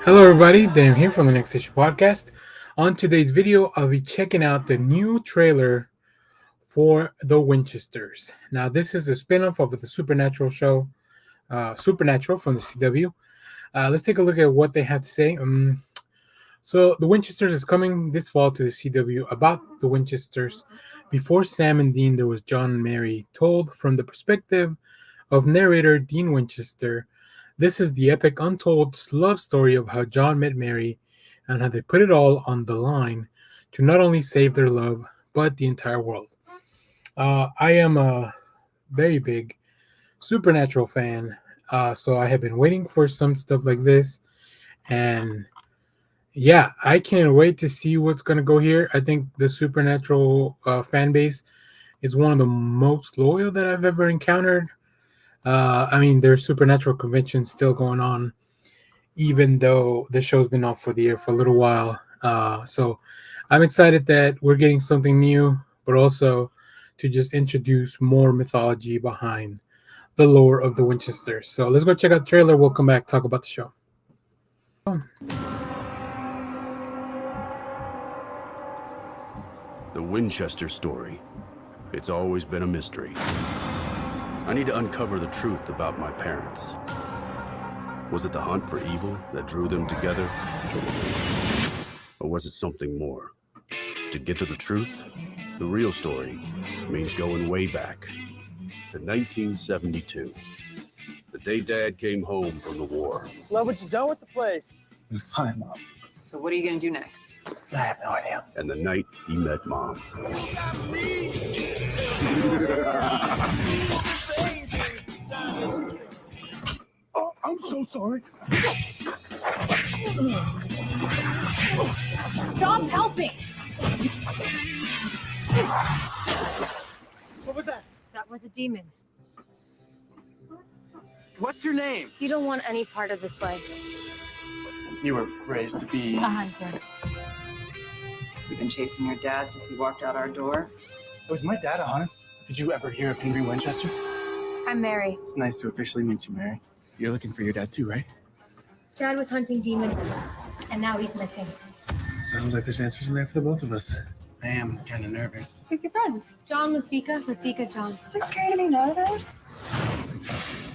Hello, everybody. Dan here from the Next Station Podcast. On today's video, I'll be checking out the new trailer for the Winchesters. Now, this is a spin-off of the Supernatural show, Supernatural from the CW. Let's take a look at what they have to say. So, the Winchesters is coming this fall to the CW. About the Winchesters, before Sam and Dean, there was John and Mary, told from the perspective of narrator Dean Winchester. This is the epic untold love story of how John met Mary and how they put it all on the line to not only save their love, but the entire world. I am a very big Supernatural fan, so I have been waiting for some stuff like this. And yeah, I can't wait to see what's going to go here. I think the Supernatural fan base is one of the most loyal that I've ever encountered. I mean, there's Supernatural conventions still going on, even though the show's been off for the air for a little while. So I'm excited that we're getting something new, but also to just introduce more mythology behind the lore of the Winchesters. So let's go check out the trailer. We'll come back, talk about the show. The Winchester story. It's always been a mystery. I need to uncover the truth about my parents. Was it the hunt for evil that drew them together? Or was it something more? To get to the truth, the real story means going way back to 1972. The day Dad came home from the war. Love what you done with the place. It was fine, Mom. So what are you gonna do next? I have no idea. And the night he met Mom. Oh, I'm so sorry. Stop helping! What was that? That was a demon. What's your name? You don't want any part of this life. You were raised to be. A hunter. You've been chasing your dad since he walked out our door. Was my dad a hunter? Did you ever hear of Henry Winchester? I'm Mary. It's nice to officially meet you, Mary. You're looking for your dad too, right? Dad was hunting demons, and now he's missing. Sounds like there's answers in there for the both of us. I am kind of nervous. Who's your friend? John Luthika, Luthika John. Is it okay to be nervous?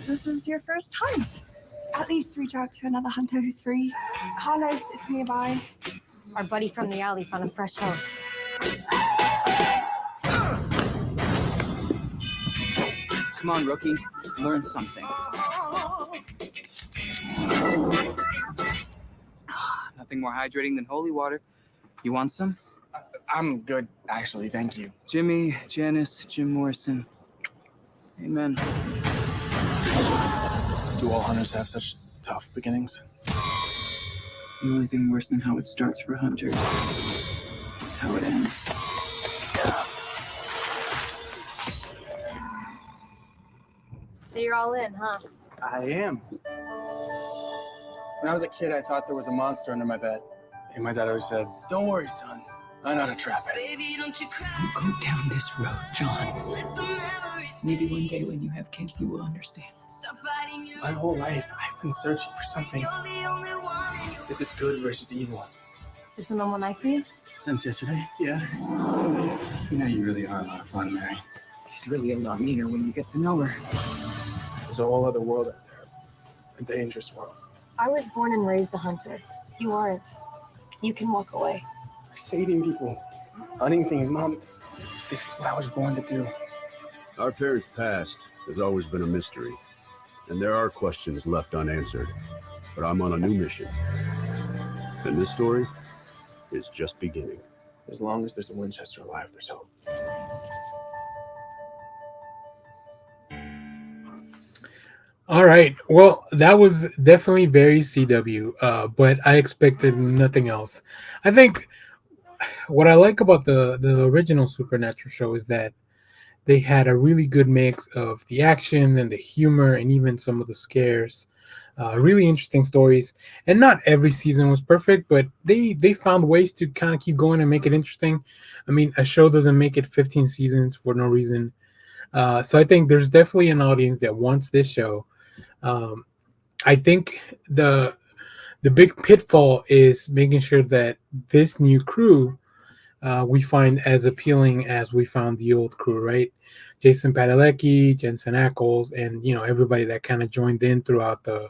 This is your first hunt. At least reach out to another hunter who's free. Carlos is nearby. Our buddy from the alley found a fresh host. Come on, rookie. Learn something. Nothing more hydrating than holy water. You want some? I'm good, actually. Thank you. Jimmy, Janice, Jim Morrison. Amen. Do all hunters have such tough beginnings? The only thing worse than how it starts for hunters is how it ends. So you're all in, huh? I am. When I was a kid, I thought there was a monster under my bed. And my dad always said, "Don't worry, son. I know how to trap it." Don't go down this road, John. Maybe one day when you have kids, you will understand. My whole life, I've been searching for something. Is this good versus evil? Is a normal night for you? Since yesterday, yeah. You know, you really are a lot of fun, Mary. She's really a lot meaner when you get to know her. There's a whole other world out there. A dangerous world. I was born and raised a hunter. You aren't. You can walk away. Saving people. Hunting things, Mom. This is what I was born to do. Our parents' past has always been a mystery, and there are questions left unanswered. But I'm on a new mission, and this story is just beginning. As long as there's a Winchester alive, there's hope. All right. Well, that was definitely very CW, but I expected nothing else. I think what I like about the original Supernatural show is that they had a really good mix of the action and the humor and even some of the scares. Really interesting stories. And not every season was perfect, but they found ways to kind of keep going and make it interesting. I mean, a show doesn't make it 15 seasons for no reason. So I think there's definitely an audience that wants this show. I think the The big pitfall is making sure that this new crew we find as appealing as we found the old crew, right? Jason Padalecki, Jensen Ackles, and everybody that kind of joined in throughout the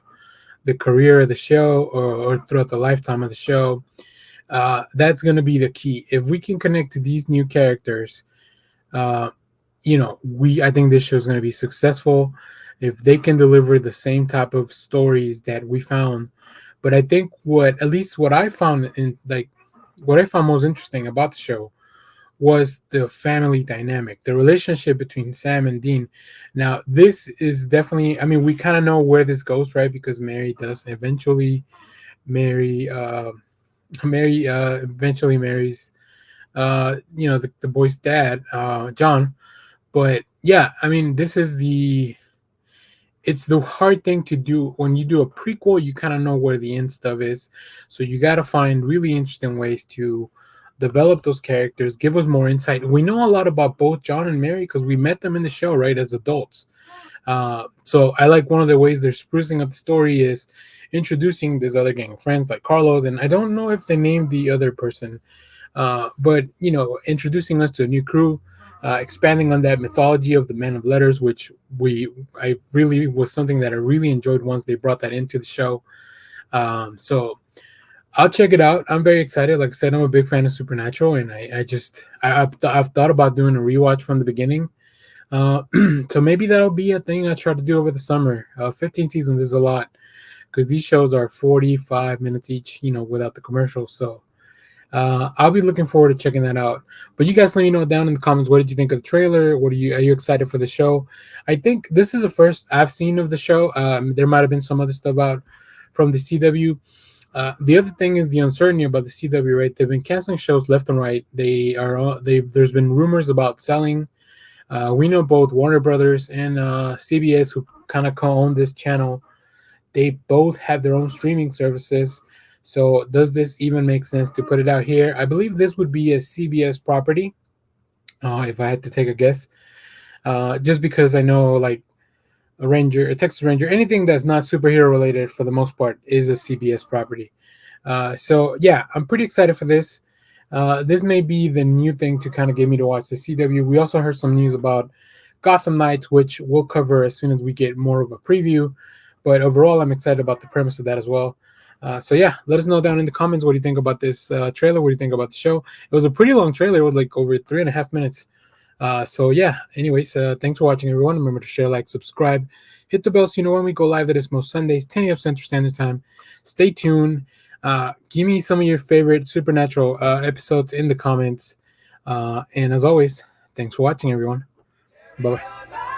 career of the show, or throughout the lifetime of the show. That's going to be the key. If we can connect to these new characters, uh, I think this show is going to be successful if they can deliver the same type of stories that we found. But I think at least what I found what I found most interesting about the show was the family dynamic, the relationship between Sam and Dean. Now, this is definitely, I mean, we kind of know where this goes, right? Because Mary does eventually marry, Mary eventually marries, the boy's dad, John. But yeah, I mean, it's the hard thing to do when you do a prequel. You kind of know where the end stuff is, so you got to find really interesting ways to develop those characters, give us more insight. We know a lot about both John and Mary because we met them in the show, right, as adults. So I like one of the ways they're sprucing up the story is introducing this other gang of friends like Carlos, and I don't know if they named the other person, but introducing us to a new crew, expanding on that mythology of the men of letters, which I really was something that I really enjoyed once they brought that into the show. So I'll check it out. I'm very excited. Like I said, I'm a big fan of Supernatural, and I've thought about doing a rewatch from the beginning. So maybe that'll be a thing I try to do over the summer. 15 seasons is a lot because these shows are 45 minutes each, without the commercials. So I'll be looking forward to checking that out. But you guys let me know down in the comments, what did you think of the trailer? Are you excited for the show? I think this is the first I've seen of the show. There might have been some other stuff out from the CW. The other thing is the uncertainty about the CW, right? They've been canceling shows left and right. There's been rumors about selling. We know both Warner Brothers and CBS, who kind of co-own this channel. They both have their own streaming services. So does this even make sense to put it out here? I believe this would be a CBS property, if I had to take a guess. Just because I know, like, a Texas Ranger, anything that's not superhero related for the most part is a CBS property. So yeah, I'm pretty excited for this. This may be the new thing to kind of get me to watch the CW. We also heard some news about Gotham Knights, which we'll cover as soon as we get more of a preview. But overall, I'm excited about the premise of that as well. So yeah, let us know down in the comments what do you think about this trailer. What do you think about the show? It was a pretty long trailer. It was like over 3.5 minutes. So yeah, anyways, thanks for watching, everyone. Remember to share, like, subscribe, hit the bell so you know when we go live. That is most Sundays, 10 a.m. Central Standard Time. Stay tuned. Give me some of your favorite Supernatural episodes in the comments. And as always, thanks for watching, everyone. Bye-bye.